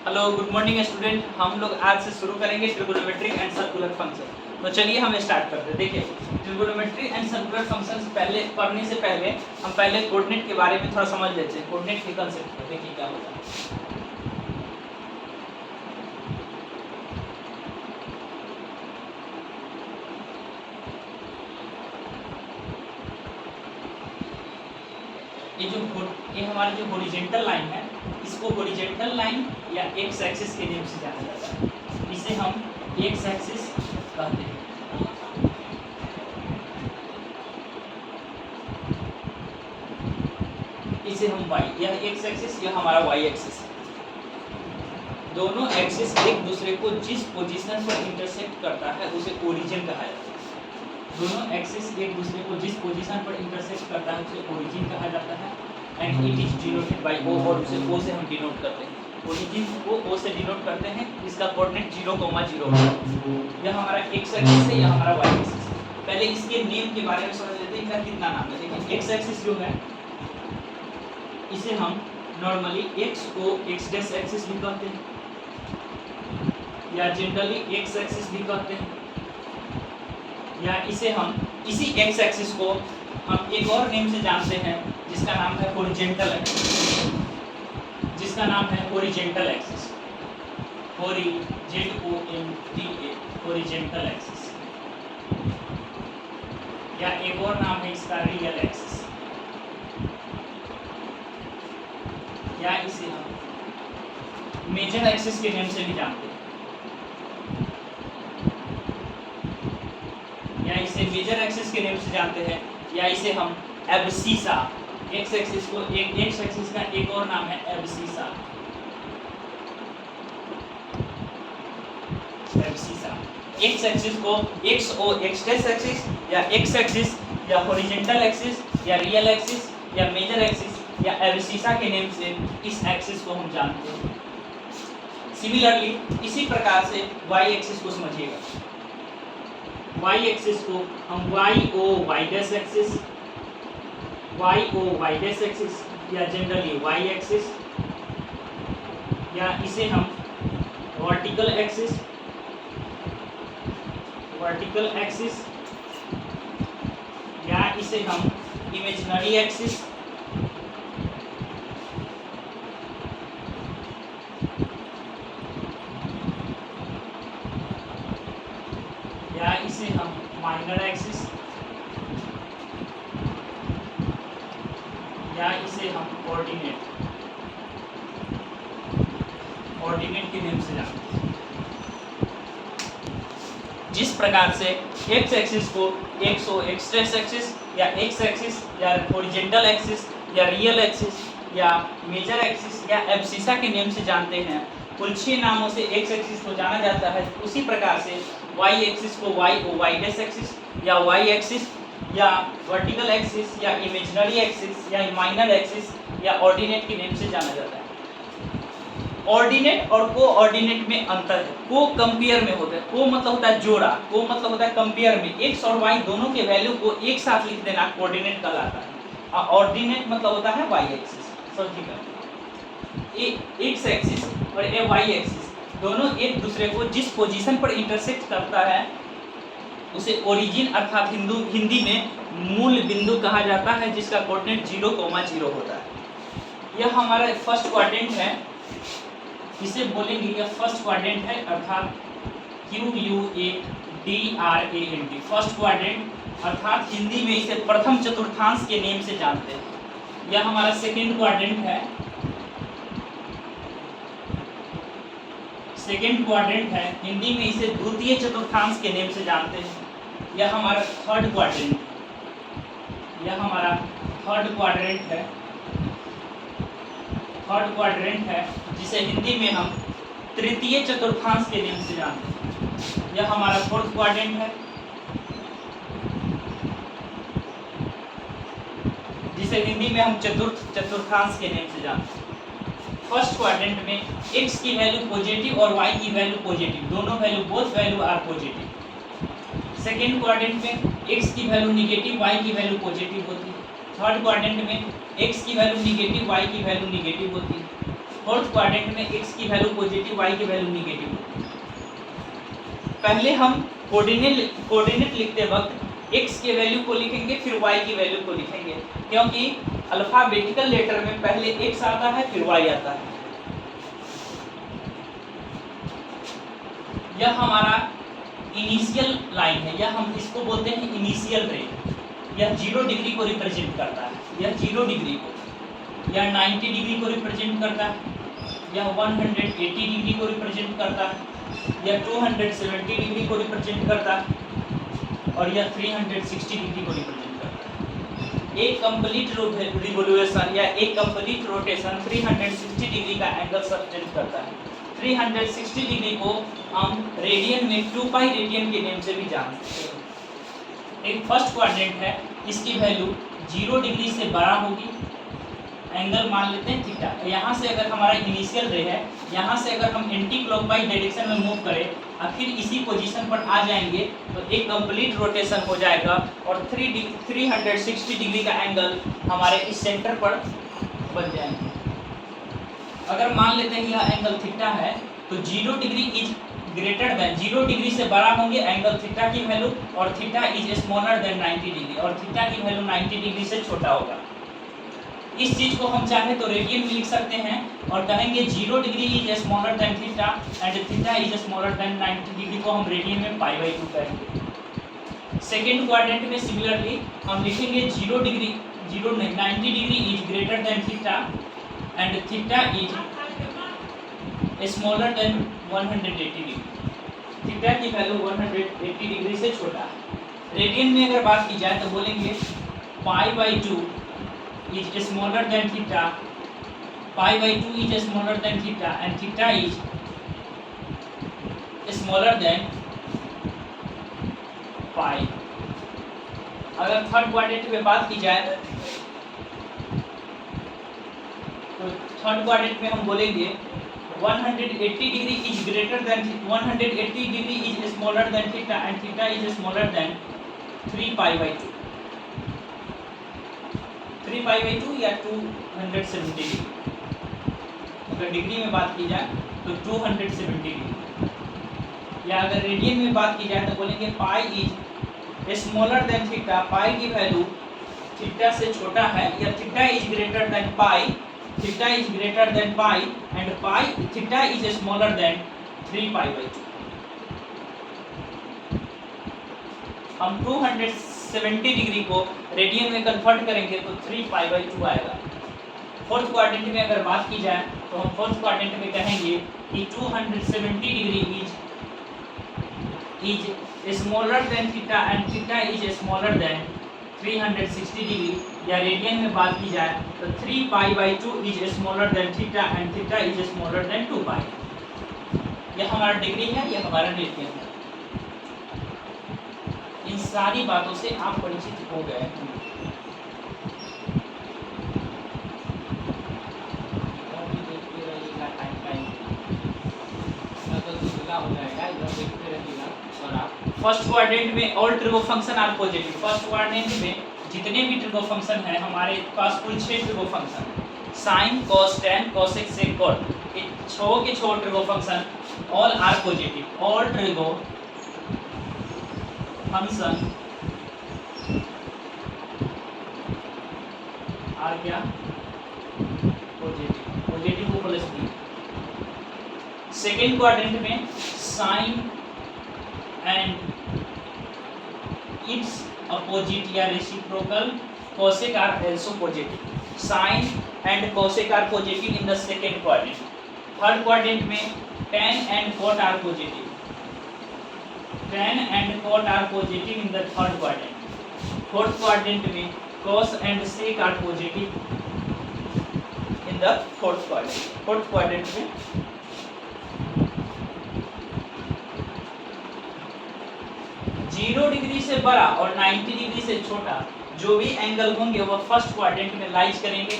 Hello good morning student. हम लोग आज से शुरू करेंगे ट्रिगोनोमेट्रिक एंड सर्कुलर फंक्शन। तो चलिए हम स्टार्ट करते हैं। देखिए, ट्रिगोनोमेट्री एंड सर्कुलर फंक्शंस पहले पढ़ने से पहले हम पहले कोऑर्डिनेट के बारे में थोड़ा समझ लेते हैं। कोऑर्डिनेट के कांसेप्ट को देखिए क्या होता है। ये हमारी जो हॉरिजॉन्टल लाइन है, इसको हॉरिजॉन्टल लाइन या एक्स एक्सिस के नेम से जाना जाता है। इसे हम एक्स एक्सिस कहते हैं। इसे हम y, यह एक्स एक्सिस, यह हमारा y एक्सिस। दोनों एक्सिस एक दूसरे को जिस पोजीशन पर इंटरसेक्ट करता है उसे ओरिजिन कहा जाता है। दोनों एक्सिस एक दूसरे को जिस पोजीशन पर इंटरसेक्ट करता है उसे ओरिजिन कहा जाता है। And it is denoted by o, और उसे o से हम डिनोट करते हैं। ओरिजिन को o से डिनोट करते हैं। इसका कोऑर्डिनेट 0,0 है। यह हमारा x एक्सिस है, यह हमारा y एक्सिस है। पहले इसके नेम के बारे में समझ लेते हैं। इनका कितना नाम है। देखिए, x एक्सिस जो है इसे हम नॉर्मली x को x डैश एक्सिस भी कहते हैं, या जनरली x एक्सिस भी कहते हैं, या इसे हम इसी x एक्सिस को हम एक और नेम से जानते हैं जिसका नाम है हॉरिजॉन्टल एक्सिस। जिसका नाम है हॉरिजॉन्टल एक्सिस, हॉरिजॉन्टल एक्सिस, या एक और नाम है इसका रियल एक्सिस, या इसे हम मेजर एक्सिस के नेम से भी जानते हैं, या इसे मेजर एक्सिस के नेम से जानते हैं, या इसे हम एब्सिसा, एक्स एक्सिस को एक एक्स एक्सिस का एक और नाम है एब्सिसा। एब्सिसा एक्स एक्सिस को एक्स ओ एक्स डैश एक्सिस, या एक्स एक्सिस, या हॉरिजॉन्टल एक्सिस, या रियल एक्सिस, या मेजर एक्सिस, या एब्सिसा के नेम से इस एक्सिस को हम जानते हैं। सिमिलरली इसी प्रकार से वाई एक्सिस को समझिएगा। वाई एक्सिस को हम Y O Y dash axis, Y O Y dash axis, या जनरली वाई एक्सिस, या इसे हम वर्टिकल एक्सिस, या इसे हम इमेजिनरी एक्सिस, या इसे हम माइनर एक्सिस, या इसे हम ऑर्डिनेट के नेम से जानते हैं। जिस प्रकार से एक्स एक्सिस को एक्स ओ एक्स डैश एक्सिस, या एक्स एक्सिस, या हॉरिजॉन्टल एक्सिस, या रियल एक्सिस, या मेजर एक्सिस, या एब्सिसा के नेम से जानते हैं, कुल 6 नामों से एक्स एक्सिस को जाना जाता है। उसी प्रकार से वाई एक्सिस को Y O Y dash axis, या वाई एक्सिस, या वर्टिकल एक्सिस, या इमेजिनरी एक्सिस, या माइनर एक्सिस, या ऑर्डिनेट के नेम से जाना जाता है। ऑर्डिनेट और को ऑर्डिनेट में अंतर है। को कंपेयर में होता है। को मतलब होता है जोड़ा, को मतलब होता है कंपेयर में एक्स और वाई दोनों के वैल्यू को एक साथ लिख देना कोऑर्डिनेट कहलाता है। और ऑर्डिनेट मतलब होता है वाई एक्सिस। समझिएगा, एक्स एक्सिस और वाई एक्सिस दोनों एक दूसरे को जिस पोजीशन पर इंटरसेक्ट करता है उसे ओरिजिन अर्थात हिंदी में मूल बिंदु कहा जाता है, जिसका कोऑर्डिनेट 0,0 होता है। यह हमारा फर्स्ट क्वाड्रेंट है। इसे बोलेंगे कि फर्स्ट क्वाड्रेंट है, अर्थात QUADRANT, फर्स्ट क्वाड्रेंट, अर्थात हिंदी में इसे प्रथम चतुर्थांश के नेम से जानते हैं। यह हमारा सेकेंड क्वाड्रेंट है। सेकेंड क्वाड्रेंट है, हिंदी में इसे द्वितीय चतुर्थांश के नेम से जानते हैं। यह हमारा थर्ड क्वाड्रेंट, यह हमारा थर्ड क्वाड्रेंट है। थर्ड क्वाड्रेंट है जिसे हिंदी में हम तृतीय चतुर्थांश के नेम से जानते हैं। यह हमारा फोर्थ क्वाड्रेंट है जिसे हिंदी में हम चतुर्थ चतुर्थांश के नेम से जानते हैं। फर्स्ट क्वाड्रेंट में x की वैल्यू पॉजिटिव और y की वैल्यू पॉजिटिव, दोनों value both value are positive. Second quadrant में x की वैल्यू निगेटिव, y की वैल्यू पॉजिटिव होती है। थर्ड क्वाड्रेंट में x की वैल्यू निगेटिव, y की वैल्यू निगेटिव होती है। फोर्थ क्वाड्रेंट में x की वैल्यू पॉजिटिव, y की वैल्यू निगेटिव। पहले हम कोऑर्डिनेट लिखते वक्त x के वैल्यू को लिखेंगे, फिर y की वैल्यू को लिखेंगे, क्योंकि अल्फाबेटिकल लेटर में पहले x आता है फिर y आता है। यह हमारा इनिशियल लाइन है, यह हम इसको बोलते हैं इनिशियल रे। यह 0 डिग्री को रिप्रेजेंट करता है, यह 0 डिग्री को, यह 90 डिग्री को रिप्रेजेंट करता है, यह 180 डिग्री को रिप्रेजेंट करता है, यह 270 डिग्री को रिप्रेजेंट करता है और यह 360 डिग्री को रिप्रेजेंट करता है। एक कंप्लीट रिवोल्यूशन या एक कंप्लीट रोटेशन 360 डिग्री का एंगल सब्टेंड करता है। 360 डिग्री को हम रेडियन में 2 पाई रेडियन के नेम से भी जानते हैं। एक फर्स्ट क्वाड्रेंट है, इसकी वैल्यू 0 डिग्री से बड़ा होगी, एंगल मान लेते हैं थीटा। यहाँ से अगर हमारा इनिशियल रे है, यहाँ से अगर हम एंटी क्लॉकवाइज डायरेक्शन में मूव करें और फिर इसी पोजीशन पर आ जाएंगे तो एक कंप्लीट रोटेशन हो जाएगा और 360 डिग्री का एंगल हमारे इस सेंटर पर बन जाएंगे। अगर मान लेते हैं यह एंगल थीटा है तो 0 degree is greater then, 0 degree से बड़ा होंगे एंगल थीटा की वैल्यू और theta is smaller then 90 degree और थीटा की वैल्यू 90 डिग्री से छोटा होगा। इस चीज को हम चाहे तो रेडियन में लिख सकते हैं और कहेंगे 0 degree is smaller than theta and theta is smaller then 90 degree को हम रेडियन में π/2 कहेंगे। सेकेंड क्वाड्रेंट में सिमिलरली हम लिखेंगे 0 degree 90 degree is greater then theta and theta is smaller then 180 degree. Theta की वैल्यू 180 डिग्री से छोटा है। रेडियन में अगर बात की जाए तो बोलेंगे π/2 is smaller than theta, π/2 is smaller than theta and theta is smaller than pi। अगर थर्ड क्वाड्रेंट में बात की जाए तो थर्ड क्वाड्रेंट में हम बोलेंगे 180 degree is greater than 180 degree is smaller than theta and theta is smaller than 3π/2। 3π/2 या 270 डिग्री। अगर डिग्री में बात की जाए तो 270 डिग्री। या अगर रेडियन में बात की जाए तो बोलेंगे pi is smaller than theta, pi की वैल्यू थीटा से छोटा है, या theta is greater than pi, theta is greater than pi and pi theta is smaller than 3π/2। हम 270 डिग्री को रेडियन में कन्वर्ट करेंगे तो 3π/2 आएगा। फोर्थ क्वाड्रेंट में अगर बात की जाए तो हम फोर्थ क्वाड्रेंट में कहेंगे कि 270 degree is smaller than theta and theta is smaller than 360 degree. या रेडियन में बात की जाए तो 3π/2 is smaller than theta and theta is smaller than 2π। यह हमारा डिग्री है, यह हमारा रेडियन है। इन सारी बातों से आप परिचित हो गए हैं। फर्स्ट क्वाड्रेंट में all trigo function are positive. First quadrant में जितने भी ट्रिगो फंक्शन हैं, हमारे पास कुल 6 ट्रिगो फंक्शन है। Sine, cos, tan, cosec, sec, cot, ये 6 के 6 trigo function all are positive. All trigo function are क्या पॉजिटिव, पॉजिटिव को प्लस दी। सेकेंड क्वाड्रेंट में साइन एंड इट्स अपोजिट या reciprocal cosec are also positive. Sine and cosec are positive in the second quadrant. Third quadrant में tan and cot are positive. tan and cot are positive in the third quadrant. Fourth quadrant में cos and sec are positive in the fourth quadrant. Fourth quadrant में zero degree से बड़ा और 90 degree से छोटा जो भी एंगल होंगे वह फर्स्ट क्वाड्रेंट में लाइज करेंगे।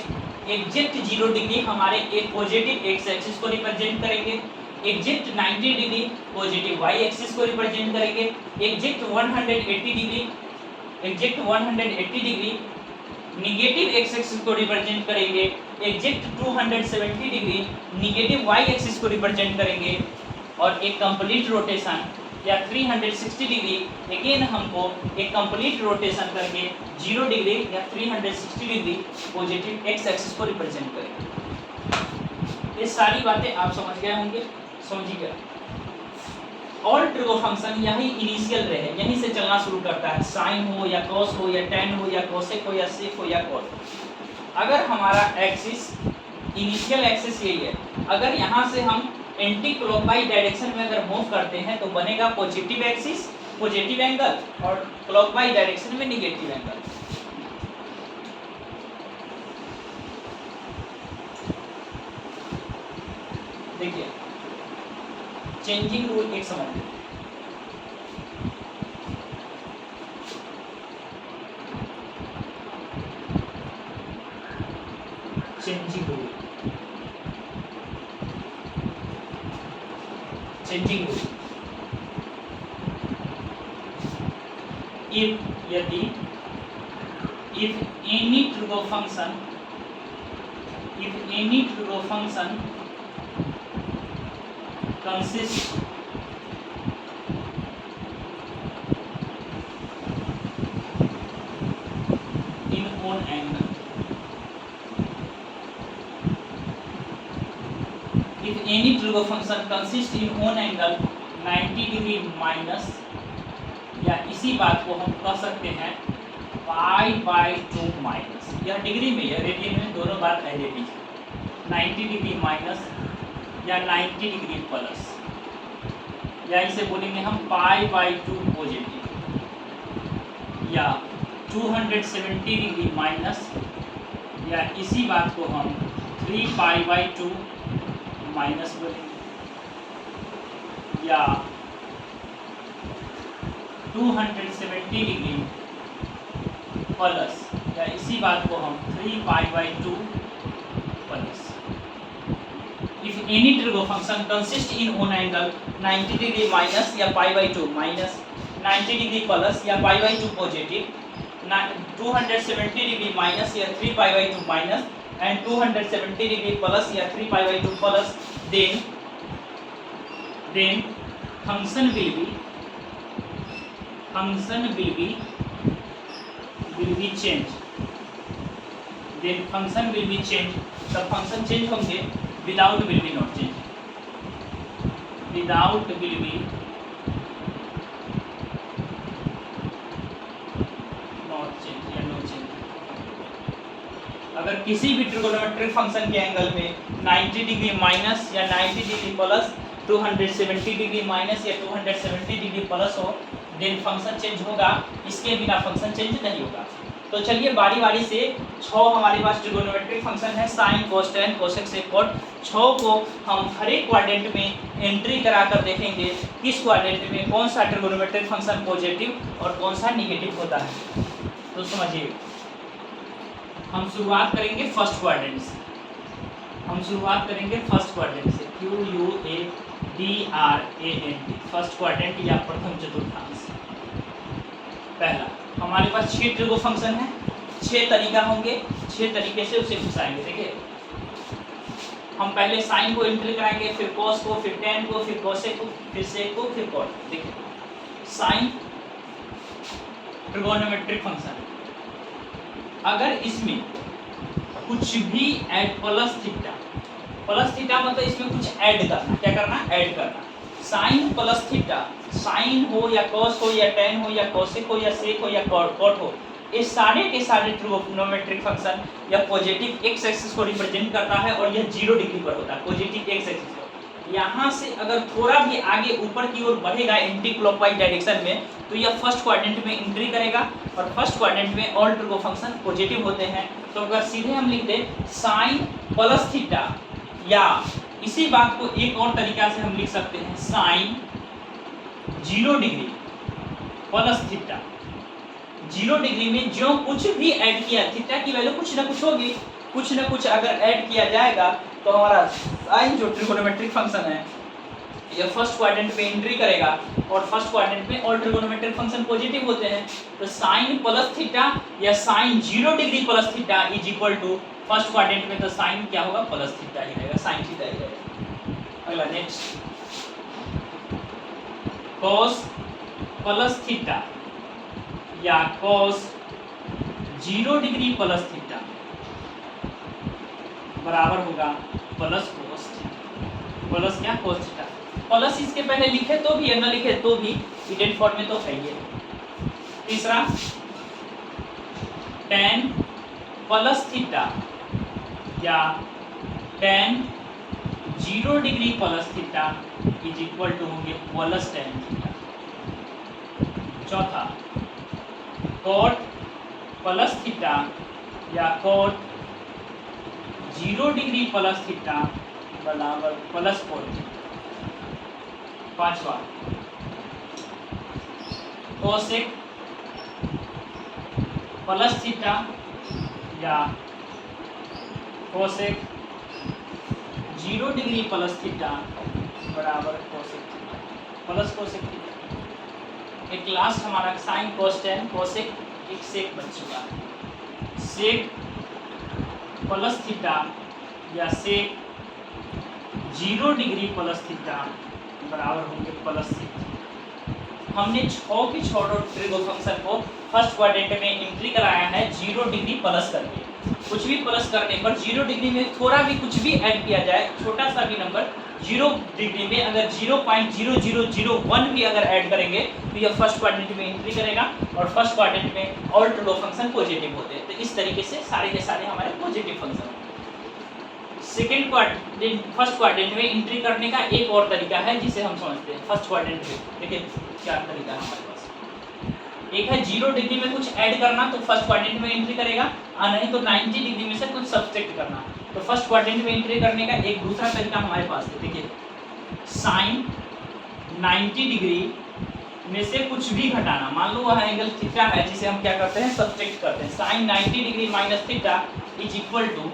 एग्जैक्ट 0 डिग्री हमारे एक पॉजिटिव एक्स एक्सिस को रिप्रेजेंट करेंगे। Exact 90 degree positive Y axis को रिप्रेजेंट करेंगे। Exact 180 degree negative X axis को रिप्रेजेंट करेंगे exact 270 degree, negative Y axis को रिप्रेजेंट करेंगे और एक कंप्लीट रोटेशन या 360 डिग्री अगेन हमको एक कंप्लीट रोटेशन करके 0 डिग्री या 360 डिग्री पॉजिटिव एक्स एक्सिस को रिप्रेजेंट करेंगे। ये सारी बातें आप समझ गए होंगे, समझिएगा। और ट्रिगो फंक्शन यही इनिशियल रहे, यहीं से चलना शुरू करता है, साइन हो या कॉस हो या टेन हो या कोसेक हो या सेक हो या कॉट। अगर हमारा एक्सिस इनिशियल एक्सिस यही है, अगर यहाँ से हम एंटी क्लॉकवाइज डायरेक्शन में अगर मूव करते हैं तो बनेगा पॉजिटिव एक्सिस पॉजिटिव एंगल और क्लॉकवाइज डायरेक्शन में निगेटिव एंगल। देखिए चेंजिंग रूल एक समझ लीजिए। चेंजिंग रूल, चेंजिंग रूल, यदि if any trigo function consists in own angle, if any trigo function consists in own angle 90 degree minus, या इसी बात को हम कह सकते हैं π/2 माइनस, यह डिग्री में या रेडियन में दोनों बात कह देती है। 90 डिग्री माइनस या 90 डिग्री प्लस, या इसे बोलेंगे हम π/2 पॉजिटिव, या 270 डिग्री माइनस, या इसी बात को हम 3π/2 माइनस बोलेंगे, या 270 डिग्री प्लस, या इसी बात को हम 3π/2 plus. If any trigo function consists in own angle 90 degree minus या π/2 माइनस, 90 डिग्री प्लस या π/2 पॉजिटिव, 270 डिग्री माइनस या 3π/2 माइनस एंड 270 डिग्री प्लस या 3π/2 plus, then function will be changed, then function will be changed, तब function change होंगे, without will be not change, without will be not change या no change। अगर किसी भी trigonometric function के angle में 90 degree minus या 90 डिग्री प्लस, 270 डिग्री माइनस या 270 डिग्री प्लस हो, देन फंक्शन चेंज होगा, इसके बिना फंक्शन चेंज नहीं होगा। तो चलिए बारी बारी से 6 हमारे पास ट्रिगोनोमेट्रिक फंक्शन है, sine cos tan cosec sec cot. 6 को हम हर एक क्वाड्रेंट में एंट्री कराकर देखेंगे किस क्वाड्रेंट में कौन सा ट्रिगोनोमेट्रिक फंक्शन पॉजिटिव और कौन सा निगेटिव होता है। तो समझिए, हम शुरुआत करेंगे फर्स्ट क्वाड्रेंट से, QUADRANT, फर्स्ट क्वाड्रेंट या प्रथम चतुर्थांश। पहला, हमारे पास 6 ट्रिगो फंक्शन है, 6 तरीका होंगे, 6 तरीके से उसे घुसाएंगे। देखिए हम पहले साइन को एंट्री कराएंगे, फिर कॉस को, फिर टेन को, फिर कोसेक को, फिर सेक को, फिर कॉट। देखिए साइन ट्रिगोनोमेट्रिक फंक्शन, अगर इसमें कुछ भी ऐड प्लस थीटा मतलब इसमें कुछ ऐड करना, क्या करना, ऐड करना। साइन प्लस थीटा, साइन हो या कॉस हो या टेन हो या कोसेक हो या सेक हो या कॉट हो, ये सारे के सारे ट्रिगोनोमेट्रिक फंक्शन या पॉजिटिव एक्स एक्सिस को रिप्रेजेंट करता है और यह 0 डिग्री पर होता है, पॉजिटिव एक्स एक्सिस को। यहाँ से अगर थोड़ा भी आगे ऊपर की ओर बढ़ेगा एंटी क्लॉकवाइज डायरेक्शन में, तो यह फर्स्ट क्वाड्रेंट में एंट्री करेगा, और फर्स्ट क्वाड्रेंट में ऑल ट्रिगो फंक्शन पॉजिटिव होते हैं। तो अगर सीधे हम लिख दें साइन प्लस थीटा, या इसी बात को एक और तरीका से हम लिख सकते हैं sine 0 degree plus theta. 0 degree में जो कुछ भी ऐड किया, थीटा की वैल्यू कुछ ना कुछ होगी, कुछ ना कुछ अगर ऐड किया जाएगा तो हमारा साइन जो ट्रिगोनोमेट्रिक फंक्शन है यह फर्स्ट क्वाड्रेंट में एंट्री करेगा और फर्स्ट क्वाड्रेंट में ऑल ट्रिगोनोमेट्रिक फंक्शन पॉजिटिव होते हैं, तो साइन प्लस थीटा या sine 0 degree plus theta is equal to first quadrant में तो साइन क्या होगा प्लस थीटा ही रहेगा, साइन थीटा ही रहेगा। अगला नेक्स्ट cos प्लस थीटा या cos 0 डिग्री प्लस थीटा बराबर होगा प्लस cos थीटा, प्लस क्या cos थीटा, प्लस इसके पहले लिखे तो भी है, न लिखे तो भी इडेंट फॉर्म में तो है ही। तीसरा tan प्लस थीटा या tan 0 degree plus theta is equal to होंगे प्लस tan थीटा। चौथा cot प्लस थीटा या cot 0 डिग्री प्लस थीटा बराबर प्लस cot थीटा। पांचवा कोसेक प्लस थीटा या कोसेक 0 डिग्री प्लस थीटा बराबर cosec theta plus cosec theta. एक last हमारा sine cos tan cosec एक सेक बन चुका है। सेक प्लस थीटा या सेक 0 डिग्री प्लस थीटा बराबर होंगे प्लस थीटा। हमने 6 की 6 ट्रिगो फंक्शन को फर्स्ट क्वाड्रेंट में एंट्री कराया है 0 डिग्री प्लस करके। कुछ भी प्लस करने पर 0 डिग्री में थोड़ा भी कुछ भी ऐड किया जाए, छोटा सा भी नंबर 0 डिग्री में अगर 0.0001 भी अगर ऐड करेंगे तो यह फर्स्ट क्वाड्रेंट में एंट्री करेगा और फर्स्ट क्वाड्रेंट में ऑल ट्रिगो फंक्शन पॉजिटिव होते हैं। तो इस तरीके से सारे के सारे हमारे positive function. Second quadrant first quadrant में एंट्री करने का एक और तरीका है जिसे हम समझते हैं फर्स्ट क्वाड्रेंट में। देखिए क्या तरीका है हमारे पास। एक है 0 डिग्री में कुछ ऐड करना तो फर्स्ट क्वाड्रेंट में एंट्री करेगा, और नहीं तो 90 डिग्री में से कुछ सब्ट्रैक्ट करना। तो फर्स्ट क्वाड्रेंट में एंट्री करने का एक दूसरा तरीका हमारे पास है। देखिए साइन 90 डिग्री में से कुछ भी घटाना, मान लो वह एंगल थीटा है जिसे हम क्या करते हैं सब्ट्रैक्ट करते हैं। Sine 90 degree minus theta is equal to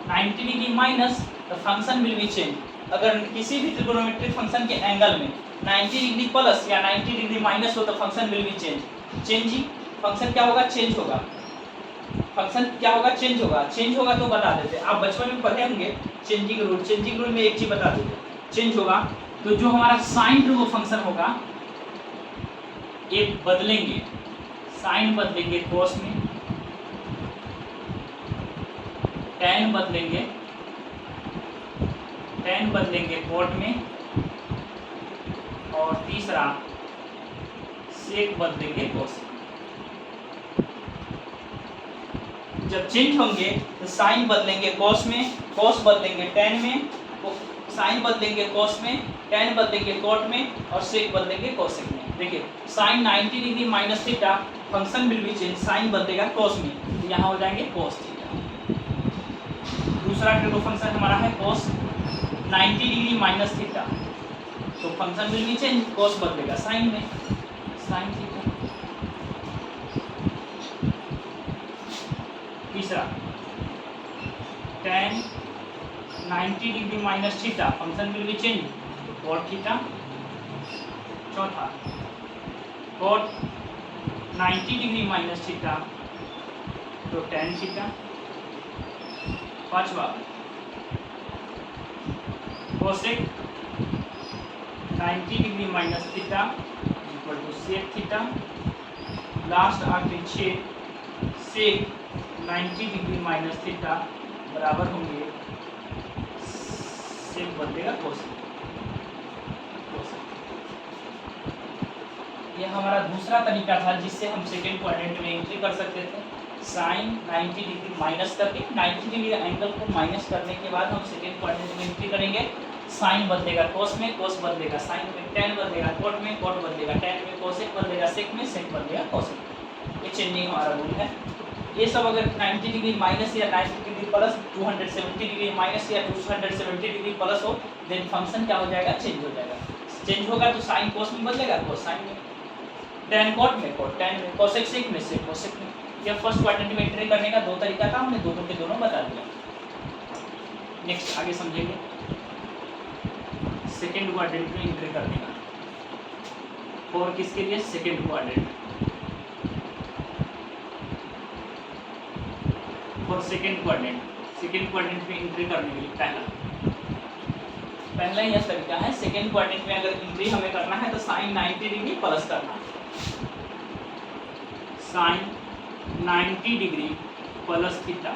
90 degree minus the function will be change. अगर किसी भी ट्रिगोनोमेट्रिक फंक्शन के एंगल में 90 डिग्री प्लस या 90 डिग्री माइनस हो तो function will be change. Changing function क्या होगा चेंज होगा, फंक्शन क्या होगा चेंज होगा। चेंज होगा तो बता देते, आप बचपन में पढ़े होंगे चेंजिंग रूल। चेंजिंग रूल में एक चीज बता देते, चेंज होगा तो जो हमारा साइन ट्रिगो फंक्शन होगा एक बदलेंगे, साइन बदलेंगे कोस में, tan बदलेंगे, tan बदलेंगे कोट में, और तीसरा सेक बदलेंगे कोस में। जब चेंज होंगे तो साइन बदलेंगे कोस में, कोस बदलेंगे tan में, साइन बदलेंगे कोस में, tan बदलेंगे कोट में और सेक बदलेंगे कोसेक में। देखिए sine 90 degree minus theta function will be change, sine बदलेगा कोस में तो यहाँ हो जाएंगे कोस थीटा। दूसरा ट्रिगो फंक्शन हमारा है cos 90 डिग्री माइनस थीटा, तो function will be change, cos बदलेगा साइन में, साइन थीटा। तीसरा tan 90 degree minus theta function will be change, cot theta. चौथा cot 90 डिग्री माइनस थीटा तो tan थीटा। पांचवा cosec 90 degree minus theta equal to sec theta. Last आखिरी 6 सेक 90 degree minus theta बराबर होंगे सेक बदलेगा cosec. यह हमारा दूसरा तरीका था जिससे हम सेकेंड क्वाड्रेंट में एंट्री कर सकते थे। साइन 90 डिग्री माइनस करके 90 डिग्री एंगल को माइनस करने के बाद हम सेकेंड क्वाड्रेंट में एंट्री करेंगे। साइन बदलेगा कोस में, कोस बदलेगा साइन में, tan बदलेगा कोट में, कोट बदलेगा tan में, कोसेक बदलेगा सेक में, सेक बदलेगा कोसेक। ये चेंजिंग हमारा रूल है। ये सब अगर 90 डिग्री माइनस या 90 डिग्री प्लस 270 डिग्री माइनस या 270 डिग्री प्लस हो देन फंक्शन क्या हो जाएगा चेंज हो जाएगा। चेंज होगा तो साइन कोस में बदलेगा, कोस साइन में, tan कोट में, कोट tan में, कोसेक सेक में, सेक कोसेक में। यह फर्स्ट क्वाड्रेंट में एंट्री करने का दो तरीका था, हमने दोनों के दोनों बता दिया। नेक्स्ट आगे समझेंगे। सेकेंड क्वाड्रेंट में एंट्री कर देगा। फॉर किसके लिए? Second quadrant, for second quadrant में एंट्री करने के लिए पहला यह तरीका है। सेकेंड क्वाड्रेंट में अगर एंट्री हमें करना है तो साइन 90 डिग्री प्लस करना है, साइन 90 डिग्री प्लस थीटा।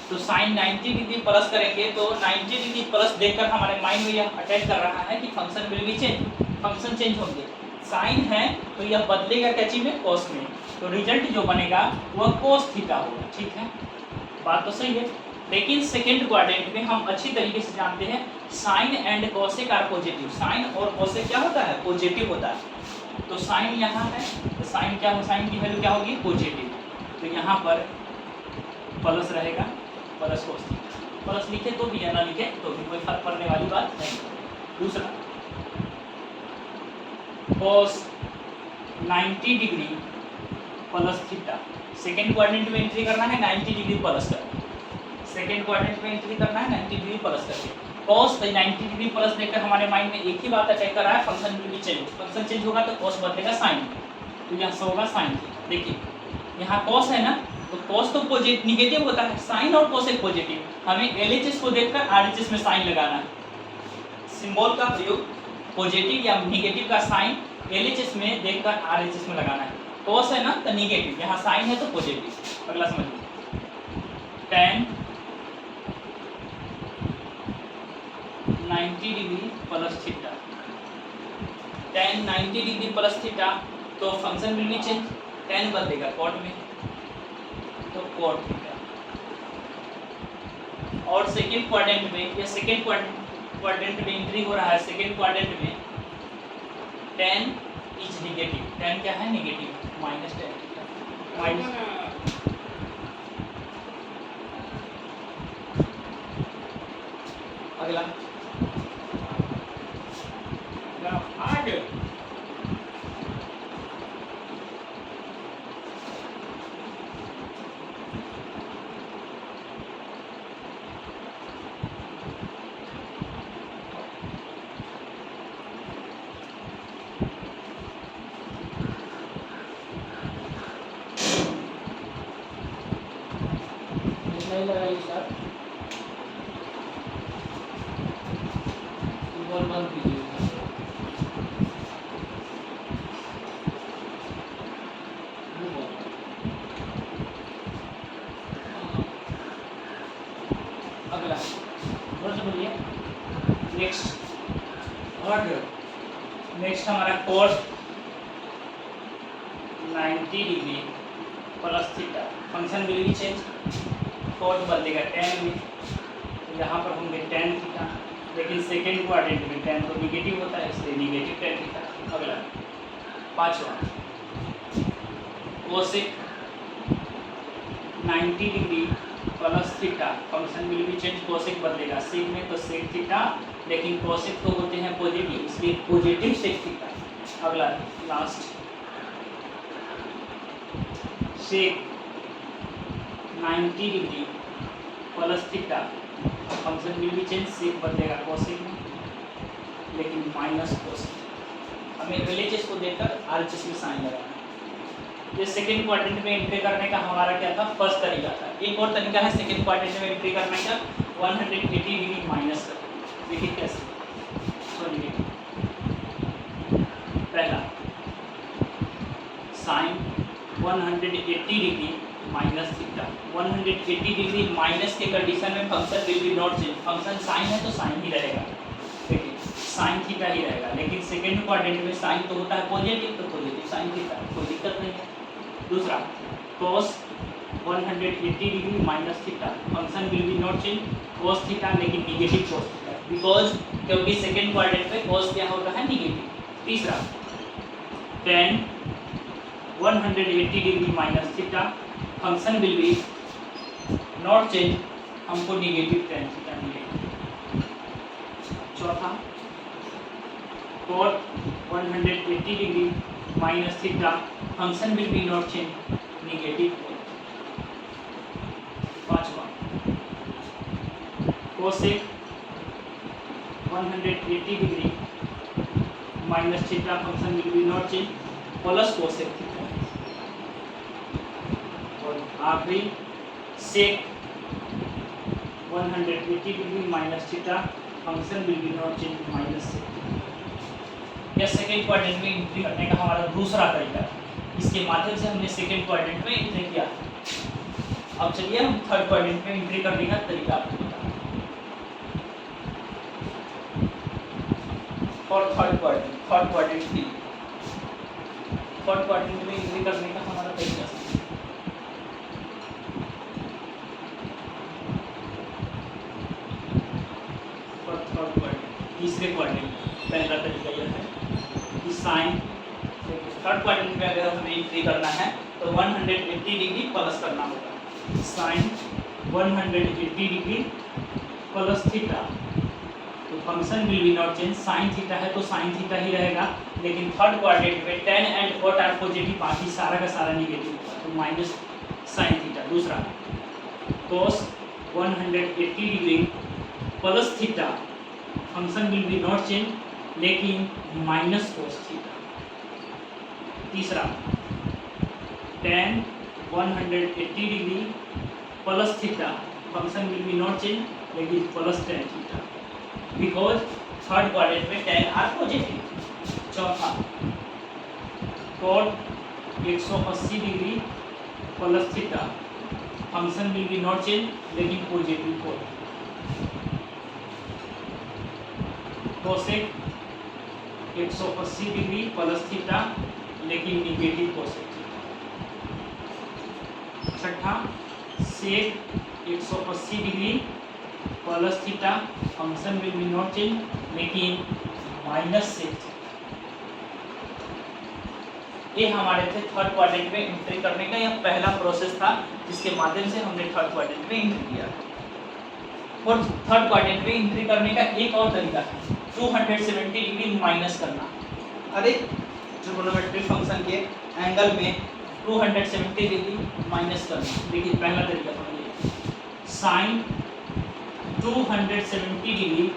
तो साइन 90 डिग्री प्लस करेंगे तो 90 डिग्री प्लस देखकर हमारे माइंड में यह अटैच कर रहा है कि function will be change, function change होंगे। साइन है तो यह बदलेगा क्या चीज में? कॉस में। तो रिजल्ट जो बनेगा वह कॉस थीटा होगा। ठीक है, बात तो सही है। लेकिन सेकेंड क्वाड्रेंट में हम अच्छी तरीके से जानते हैं sine and cosec are positive. Sine और कोसेक क्या होता है? पॉजिटिव होता है। तो साइन यहाँ है तो साइन क्या हो, साइन की वैल्यू क्या होगी? पॉजिटिव। तो यहाँ पर प्लस रहेगा, प्लस कोस थीटा। प्लस लिखे तो भी या ना लिखे तो भी कोई फर्क पड़ने वाली बात नहीं। दूसरा कोस 90 degree plus theta. Second quadrant में एंट्री करना है 90 डिग्री प्लस करके, सेकेंड क्वाड्रेंट में एंट्री करना है 90 डिग्री प्लस करके। कॉस 90 डिग्री प्लस देखकर हमारे माइंड में एक ही बात अटैक कर रहा है, function will be change. Function change होगा तो कॉस बदलेगा साइन, तो यहाँ से होगा साइन। देखिए यहाँ कॉस है ना, तो कॉस तो पॉजिटिव निगेटिव होता है, साइन और कोसेक पॉजिटिव। हमें एलएचएस को देखकर आरएचएस में साइन लगाना है। सिंबल का प्रयोग पॉजिटिव या निगेटिव का साइन एलएचएस में देखकर आरएचएस में लगाना है। कॉस है ना तो निगेटिव, यहाँ साइन है तो पॉजिटिव। अगला समझिए, tan 90 degree plus theta. tan 90 degree plus theta तो function will be change, tan बदलेगा कॉट में तो कॉट थीटा। और सेकेंड क्वाड्रेंट में, या सेकेंड क्वाड्रेंट में एंट्री हो रहा है, सेकेंड क्वाड्रेंट में tan इज निगेटिव। tan क्या है? Negative, minus tan theta minus. अगला आगे नहीं लगाइए सर, बंद कीजिए। अगला बोलिए नेक्स्ट। और नेक्स्ट हमारा cos 90 degree plus theta. Function will be change, cot बदलेगा tan में, तो यहाँ पर होंगे tan थीटा। लेकिन सेकेंड क्वाड्रेंट में tan तो निगेटिव होता है, इसलिए निगेटिव tan थीटा। अगला पांचवा cosec 90 degree plus theta. Function will be change, cosec बदलेगा सेक में तो सेक थीटा, लेकिन कोसेक तो होते हैं पॉजिटिव, इसलिए पॉजिटिव सेक थीटा। अगला last sec 90 degree plus theta. Function will be change, sec बदलेगा कोसेक में, लेकिन माइनस कोसेक। हमें एलएचएस को देखकर आरएचएस में साइन लगाना है। ये सेकेंड क्वाड्रेंट में एंट्री करने का हमारा क्या था? फर्स्ट तरीका था। एक और तरीका है सेकेंड क्वाड्रेंट में एंट्री करने का, 180 डिग्री माइनस कर। देखिए कैसे, पहला sine 180 degree minus theta. 180 degree minus के कंडीशन में function will be not change. Function sine है तो साइन ही रहेगा, देखिए साइन थीटा ही रहेगा। लेकिन सेकेंड क्वाड्रेंट में साइन तो होता है पॉजिटिव, तो पॉजिटिव साइन थीटा, कोई दिक्कत नहीं है। दूसरा cos 180 degree minus theta. Function will be not change, cos theta, लेकिन निगेटिव cos थीटा, बिकॉज क्योंकि सेकेंड क्वाड्रेंट में cos क्या होता है? निगेटिव। तीसरा tan 180 degree minus theta. Function will be not change, हमको निगेटिव tan थीटा मिलेगा। चौथा cot 180 degree minus theta. Function will be not change, negative. पांचवा cosec 180 degree minus theta function will be not change plus cosec theta. और आखिरी sec 180 degree minus theta function will be not change minus sec. यह second quadrant में entry करने का हमारा दूसरा तरीका है। इसके माध्यम से हमने सेकेंड क्वाड्रेंट में एंट्री किया। अब चलिए हम थर्ड क्वाड्रेंट में एंट्री करने का तरीका आपको बताएं। और थर्ड क्वाड्रेंट की थर्ड क्वाड्रेंट में एंट्री करने का हमारा तरीका थर्ड क्वाड्रेंट तीसरे क्वाड्रेंट पहला तरीका यह है कि साइन थर्ड क्वाड्रेंट में अगर हमें एंट्री करना है तो 180 डिग्री प्लस करना होगा। साइन 180 डिग्री प्लस थीटा तो function will be not change. Sine theta है तो साइन थीटा ही रहेगा, लेकिन थर्ड क्वाड्रेंट में tan and cot are positive, बाकी सारा का सारा नेगेटिव होगा तो माइनस साइन थीटा। दूसरा cos 180 degree plus theta function will be not change लेकिन माइनस cos थीटा। तीसरा tan 180 degree plus theta function will be not change लेकिन plus tan theta because third quadrant में tan are positive. चौथा cot 180 degree plus theta function will be not change लेकिन positive cot। cosec 180 degree plus theta लेकिन negative cosec theta. छठा sec 180 degree plus theta function will be not change लेकिन minus sec. ये हमारे थे third quadrant में entry करने का यह पहला प्रोसेस था जिसके माध्यम से हमने थर्ड क्वाड्रेंट में एंट्री किया। और थर्ड क्वाड्रेंट में एंट्री करने का एक और तरीका है 270 डिग्री माइनस करना। अरे ट्रिग्नोमेट्रिक फंक्शन के एंगल में 270 डिग्री माइनस करना। देखिए पहला तरीका समझिए, sine 270 degree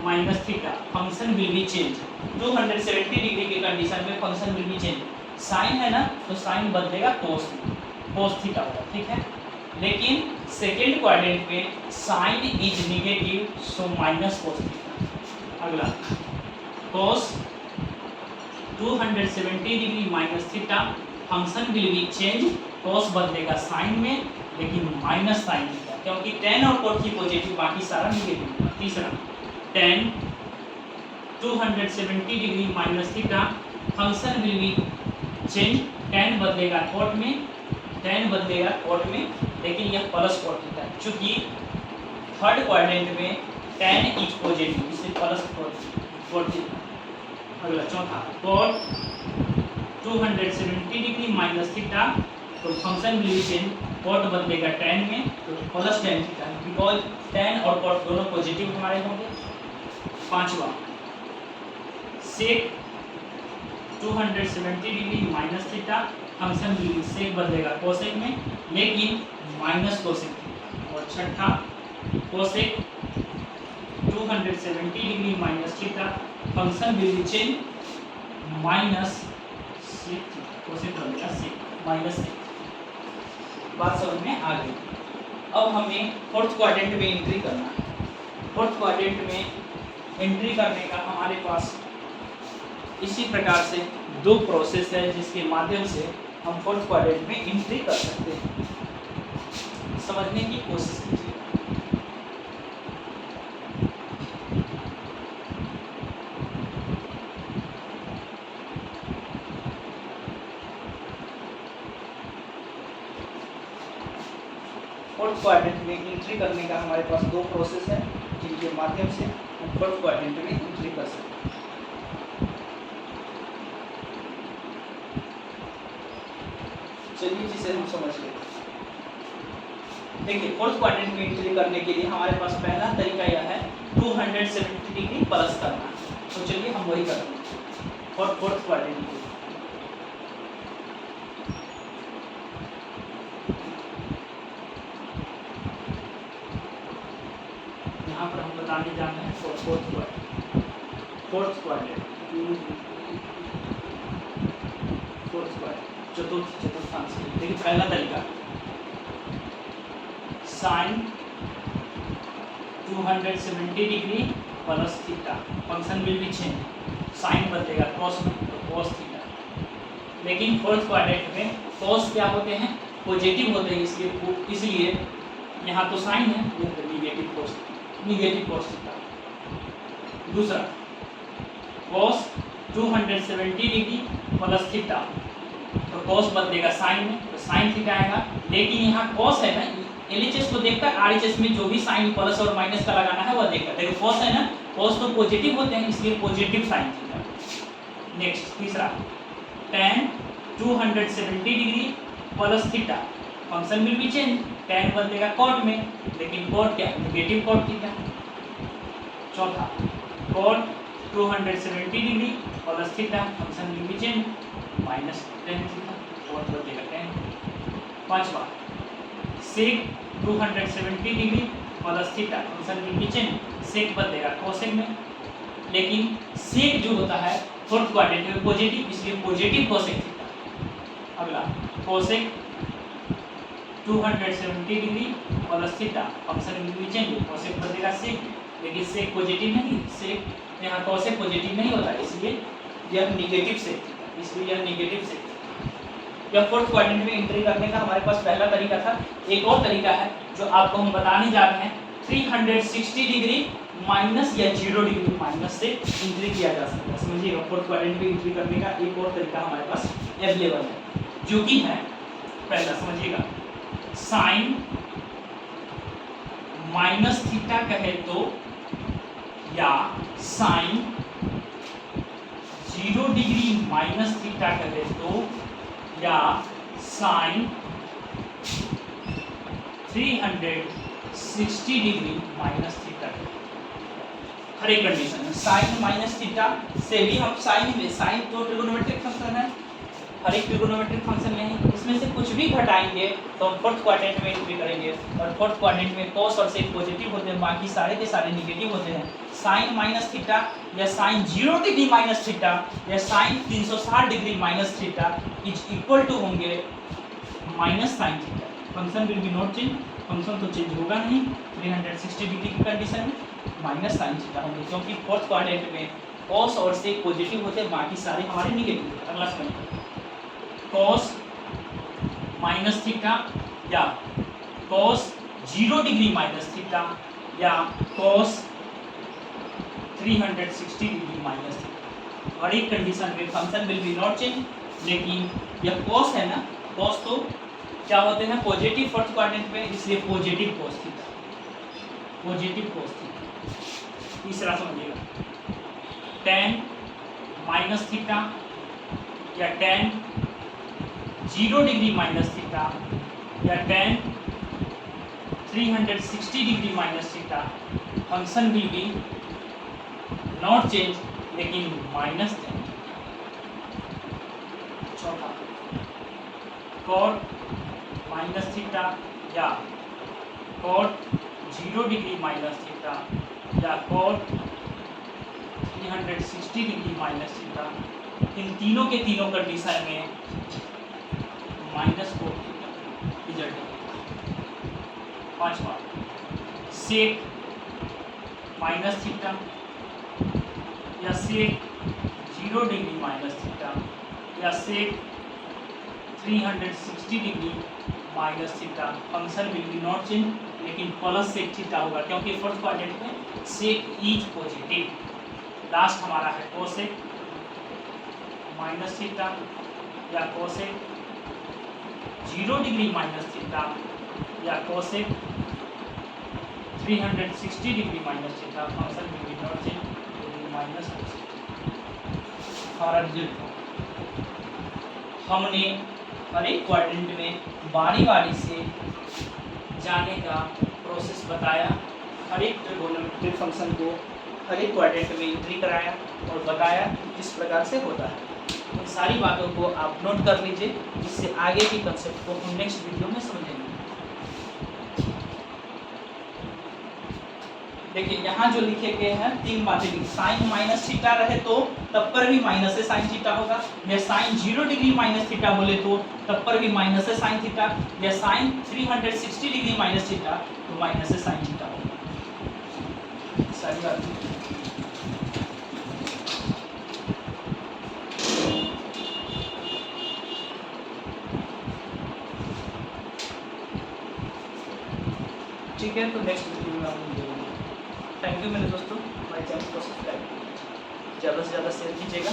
minus theta function will be change. 270 degree के कंडीशन में function will be change. Sine है ना तो साइन बदलेगा cos थीटा होगा, ठीक है। लेकिन सेकेंड क्वाड्रेंट में sine is negative so minus cos theta. अगला cos 270 degree minus theta function will be change. cos बदलेगा साइन में लेकिन माइनस साइन थीटा क्योंकि tan और cot की पॉजिटिव बाकी सारा नेगेटिव होगा। तीसरा tan 270 degree minus theta function will be change. tan बदलेगा cot में लेकिन यह प्लस cot थीटा है क्योंकि थर्ड क्वाड्रेंट में tan इज पॉजिटिव इसलिए प्लस cot थीटा। अगला चौथा cot 270 डिग्री माइनस थीटा तो function will be change. cot बदलेगा tan में तो plus tan theta because tan और cot दोनों पॉजिटिव हमारे होंगे। पांचवा sec 270 degree minus theta function will B sec बदलेगा cosec में लेकिन माइनस cosec थीटा। और छठा cosec 270 degree minus theta function will be change minus sec theta. cosec बदलेगा sec माइनस sec। बात समझ में आ गई। अब हमें फोर्थ क्वाड्रेंट में एंट्री करना है। फोर्थ क्वाड्रेंट में एंट्री करने का हमारे पास इसी प्रकार से दो प्रोसेस है जिसके माध्यम से हम फोर्थ क्वाड्रेंट में एंट्री कर सकते हैं। समझने की कोशिश कीजिए। फोर्थ क्वाड्रेंट में एंट्री करने का हमारे पास दो प्रोसेस है जिनके माध्यम से हम फोर्थ क्वाड्रेंट में एंट्री कर सकते हैं। चलिए जिसे हम समझ लेते हैं। देखिए फोर्थ क्वाड्रेंट में एंट्री करने के लिए हमारे पास पहला तरीका यह है 270 डिग्री प्लस करना। तो चलिए हम वही करते हैं फॉर फोर्थ क्वाड्रेंट के लिए। यहाँ पर हम बताने जा रहे हैं फोर्थ क्वाड्रेंट। चतुर्थांश। देखिए पहला तरीका sine 270 degree plus theta, function will be change, sine बदलेगा कॉस में तो कॉस थीटा। लेकिन फोर्थ क्वाड्रेंट में कॉस क्या होते हैं, पॉजिटिव होते हैं, इसलिए यहाँ तो साइन है, ये तो निगेटिव कॉस थीटा। दूसरा कॉस 270 डिग्री प्लस थीटा, तो कॉस बदलेगा साइन में तो साइन थीटा आएगा। लेकिन यहाँ कॉस है ना, एलएचएस को देखकर आरएचएस में जो भी साइन प्लस और माइनस का लगाना है वह देखकर, देखो कॉस है ना, कॉस तो पॉजिटिव होते हैं इसलिए पॉजिटिव साइन थीटा। नेक्स्ट तीसरा tan 270 degree plus theta, function will be change, tan बदलेगा कॉट में, लेकिन कॉट क्या, नेगेटिव कॉट थीटा। चौथा cot 270 degree plus theta, function will be change, minus tan theta, cot बदलेगा tan। पांचवा sec 270 degree plus theta, function will be change, sec बदलेगा cosec में, लेकिन sec जो होता है फोर्थ क्वाड्रेंट में पॉजिटिव, इसलिए पॉजिटिव cosec थीटा। अगला cosec 270 degree plus theta, function will be change, cosec बदलेगा sec, लेकिन sec पॉजिटिव नहीं, sec यहाँ cosec पॉजिटिव नहीं होता, इसलिए यह नेगेटिव sec थीटा, इसलिए यह नेगेटिव sec। यह फोर्थ क्वाड्रेंट में एंट्री करने का हमारे पास पहला तरीका था। एक और तरीका है जो आपको हम बताने जा रहे हैं, 360 डिग्री माइनस या 0 डिग्री माइनस से एंट्री किया जा सकता है। समझिएगा, फोर्थ क्वाड्रेंट में एंट्री करने का एक और तरीका हमारे पास अवेलेबल है, जो कि है पहला समझिएगा, साइन माइनस थीटा कहे तो, या साइन 0 डिग्री माइनस थीटा कहे तो, या साइन 360 डिग्री माइनस थीटा। हर एक कंडीशन में साइन माइनस थीटा से भी हम साइन तो ट्रिगोनोमेट्रिक फंक्शन है, हर एक ट्रिगोनोमेट्रिक फंक्शन में है, इसमें से कुछ भी घटाएंगे तो हम फोर्थ क्वाड्रेंट में एंट्री करेंगे, और फोर्थ क्वाड्रेंट में cos और sec पॉजिटिव होते हैं, बाकी सारे के सारे नेगेटिव होते हैं। साइन माइनस थीटा या साइन 0 डिग्री माइनस थीटा या sine 360 degree minus theta is equal to होंगे minus sine theta. Function will be not change, function तो चेंज होगा नहीं 360 डिग्री की कंडीशन में, माइनस साइन थीटा होंगे, क्योंकि फोर्थ क्वाड्रेंट में cos और sec पॉजिटिव होते हैं, बाकी सारे हमारे नेगेटिव होते हैं। अगला समझिए, cos माइनस थीटा या cos 0 डिग्री माइनस थीटा या cos 360 डिग्री माइनस थीटा, हर एक कंडीशन में function will be not change. लेकिन यह cos है ना, cos तो क्या होते हैं पॉजिटिव फोर्थ क्वाड्रेंट में, इसलिए positive cos theta, positive cos theta. तीसरा समझिएगा, tan माइनस थीटा या tan 0 डिग्री माइनस थीटा या tan 360 degree minus theta, function will be not change, लेकिन माइनस tan। चौथा cot माइनस थीटा या cot 0 डिग्री माइनस थीटा या cot 360 degree minus theta, इन तीनों के तीनों कंडीशन में माइनस cot थीटा रिजल्ट। पांचवा sec माइनस थीटा या sec 0 डिग्री माइनस थीटा या sec 360 degree minus theta, function will be not change, लेकिन प्लस sec थीटा होगा, क्योंकि फोर्थ क्वाड्रेंट में sec इज पॉजिटिव। लास्ट हमारा है cosec माइनस थीटा या cosec 0 डिग्री माइनस थीटा या cosec 360 degree minus theta, function will be not change, minus हमारा result. हमने हर एक क्वाड्रेंट में बारी बारी से जाने का प्रोसेस बताया, हर एक ट्रिगोनोमेट्रिक फंक्शन को हर एक क्वाड्रेंट में एंट्री कराया और बताया किस प्रकार से होता है। इन सारी बातों को आप नोट कर लीजिए, इससे आगे की कंसेप्ट को हम नेक्स्ट वीडियो में समझेंगे। देखिए यहाँ जो लिखे गए हैं तीन बातें लिखी, साइन माइनस थीटा रहे तो तब पर भी माइनस है साइन थीटा होगा, या साइन 0 डिग्री माइनस थीटा बोले तो तब पर भी माइनस है साइन थीटा, या साइन 360 डिग्री माइनस थीटा तो माइनस है साइन थीटा होगा। सारी बात ठीक है। तो नेक्स्ट वीडियो में हम मिलेंगे। थैंक यू मेरे दोस्तों, हमारे चैनल को सब्सक्राइब ज़्यादा से ज़्यादा शेयर कीजिएगा।